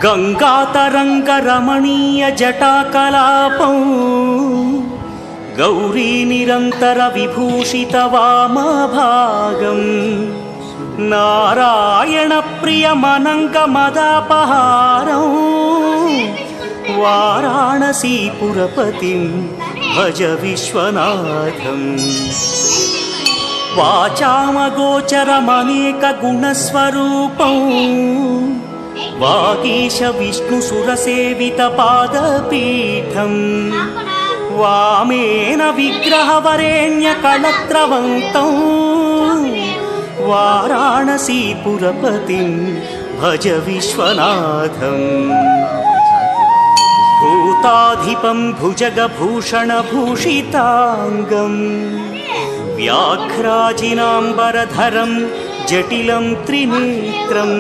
गंगातरंगरमणीय जटाकलापं गौरी निरंतर विभूषित वामभागं नारायण प्रियमनंग मदापहारं वाराणसीपुरपतिं भज विश्वनाथम् वाचामगोचरमनेक गुणस्वरूपं वागीश विष्णुसुरसेवितपादपीठं वामेन विग्रहवरेण्यकळत्रवन्तं वाराणसीपुरपतिं भज विश्वनाथम् भूताधिपं भुजगभूषणभूषिताङ्गं व्याघ्राजिनाम्बरधरं जटिलं त्रिनेत्रं